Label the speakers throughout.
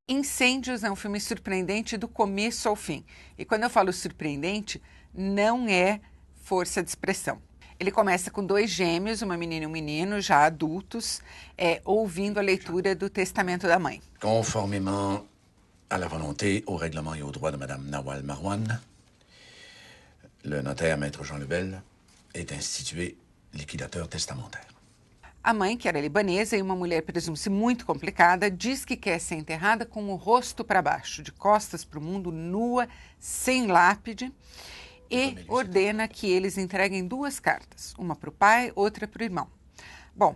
Speaker 1: Incêndios é um filme surpreendente do começo ao fim. E quando eu falo surpreendente, não é força de expressão. Ele começa com dois gêmeos, uma menina e um menino, já adultos, ouvindo a leitura do testamento da mãe.
Speaker 2: Conformément à la volonté, au règlement et au droit de Madame Nawal Marwan, le notaire Maître Jean Lebel est institué liquidateur testamentaire.
Speaker 1: A mãe, que era libanesa e uma mulher presume-se muito complicada, diz que quer ser enterrada com o rosto para baixo, de costas para o mundo, nua, sem lápide, e ordena que eles entreguem duas cartas, uma para o pai, outra para o irmão. Bom,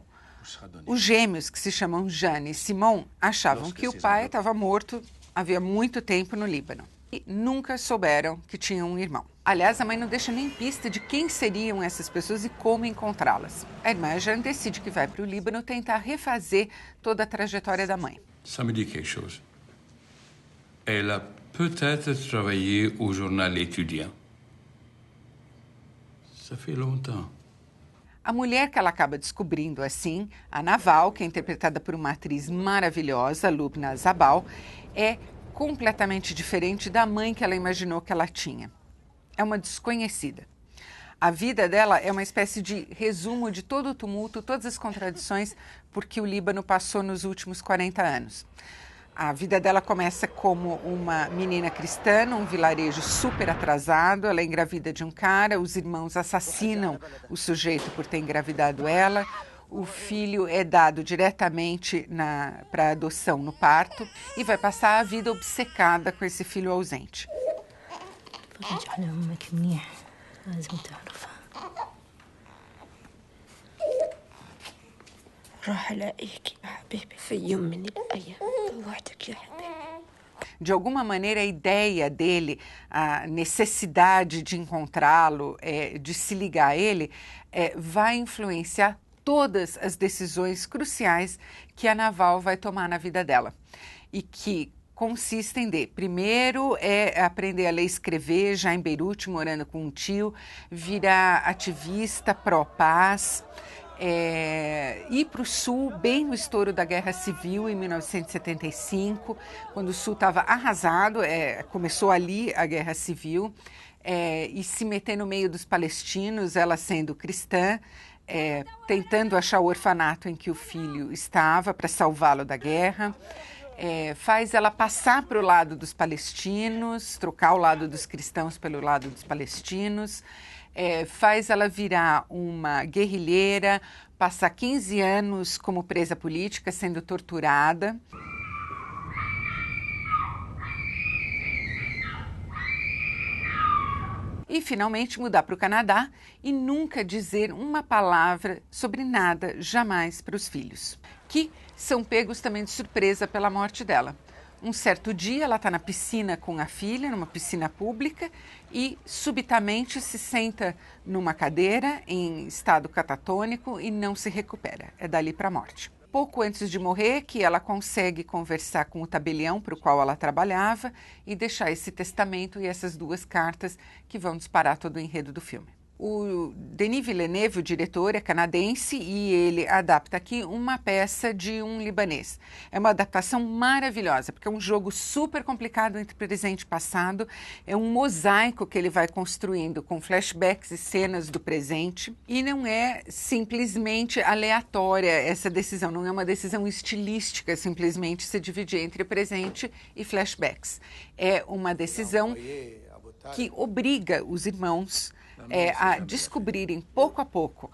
Speaker 1: os gêmeos, que se chamam Jane e Simon, achavam que o pai estava morto havia muito tempo no Líbano e nunca souberam que tinham um irmão. Aliás, a mãe não deixa nem pista de quem seriam essas pessoas e como encontrá-las. A irmã Jane decide que vai para o Líbano tentar refazer toda a trajetória da mãe.
Speaker 3: Ça me dit quelque chose. Elle a peut-être travaillé au journal étudiant. Ça fait longtemps.
Speaker 1: A mulher que ela acaba descobrindo assim, a Naval, que é interpretada por uma atriz maravilhosa, Lubna Zabal, é completamente diferente da mãe que ela imaginou que ela tinha. É uma desconhecida. A vida dela é uma espécie de resumo de todo o tumulto, todas as contradições por que o Líbano passou nos últimos 40 anos. A vida dela começa como uma menina cristã, num vilarejo super atrasado. Ela é engravida de um cara, os irmãos assassinam o sujeito por ter engravidado ela. O filho é dado diretamente para adoção no parto e vai passar a vida obcecada com esse filho ausente. De alguma maneira, a ideia dele, a necessidade de encontrá-lo, de se ligar a ele, vai influenciar todas as decisões cruciais que a Naval vai tomar na vida dela. E que consistem de, primeiro, aprender a ler e escrever, já em Beirute, morando com um tio, virar ativista pró-paz, ir para o Sul, bem no estouro da Guerra Civil, em 1975, quando o Sul estava arrasado, começou ali a Guerra Civil, e se meter no meio dos palestinos, ela sendo cristã, tentando achar o orfanato em que o filho estava para salvá-lo da guerra. Faz ela passar para o lado dos palestinos, trocar o lado dos cristãos pelo lado dos palestinos, faz ela virar uma guerrilheira, passar 15 anos como presa política, sendo torturada. E, finalmente, mudar para o Canadá e nunca dizer uma palavra sobre nada, jamais, para os filhos, que são pegos também de surpresa pela morte dela. Um certo dia, ela está na piscina com a filha, numa piscina pública, e subitamente se senta numa cadeira em estado catatônico e não se recupera. É dali para a morte. Pouco antes de morrer, que ela consegue conversar com o tabelião para o qual ela trabalhava e deixar esse testamento e essas duas cartas que vão disparar todo o enredo do filme. O Denis Villeneuve, o diretor, é canadense e ele adapta aqui uma peça de um libanês. É uma adaptação maravilhosa, porque é um jogo super complicado entre presente e passado, é um mosaico que ele vai construindo com flashbacks e cenas do presente, e não é simplesmente aleatória essa decisão, não é uma decisão estilística simplesmente se dividir entre presente e flashbacks. É uma decisão que obriga os irmãos a descobrirem pouco a pouco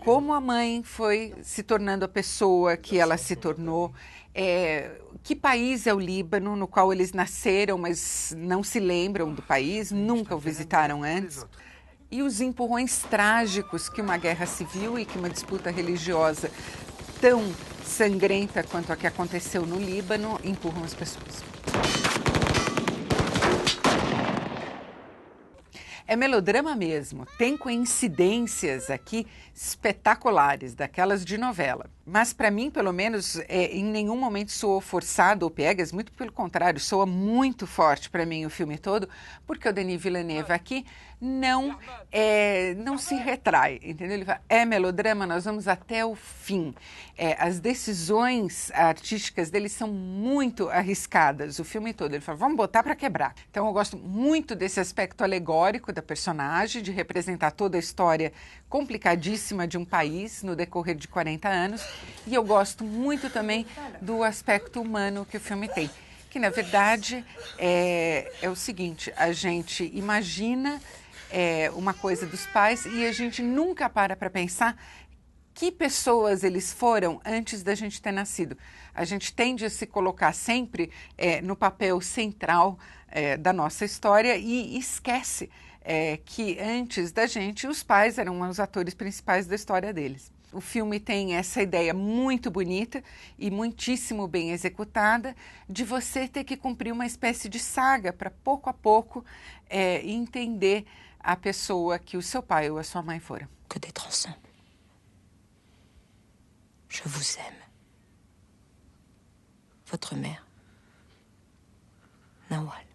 Speaker 1: como a mãe foi se tornando a pessoa que ela se tornou, que país é o Líbano, no qual eles nasceram, mas não se lembram do país, nunca o visitaram antes, e os empurrões trágicos que uma guerra civil e que uma disputa religiosa tão sangrenta quanto a que aconteceu no Líbano empurram as pessoas. É melodrama mesmo, tem coincidências aqui espetaculares, daquelas de novela. Mas para mim, pelo menos, em nenhum momento soou forçado ou piegas, muito pelo contrário, soa muito forte para mim o filme todo, porque o Denis Villeneuve aqui não se retrai, entendeu? Ele fala, é melodrama, nós vamos até o fim. As decisões artísticas dele são muito arriscadas, o filme todo. Ele fala, vamos botar para quebrar. Então eu gosto muito desse aspecto alegórico da personagem, de representar toda a história complicadíssima de um país no decorrer de 40 anos. E eu gosto muito também do aspecto humano que o filme tem. Que, na verdade, é o seguinte, a gente imagina uma coisa dos pais e a gente nunca para pensar que pessoas eles foram antes da gente ter nascido. A gente tende a se colocar sempre no papel central da nossa história e esquece que antes da gente os pais eram os atores principais da história deles. O filme tem essa ideia muito bonita e muitíssimo bem executada de você ter que cumprir uma espécie de saga para pouco a pouco entender a pessoa que o seu pai ou a sua mãe foram.
Speaker 4: Que d'être ensemble. Je vous aime. Votre mère, Nawal.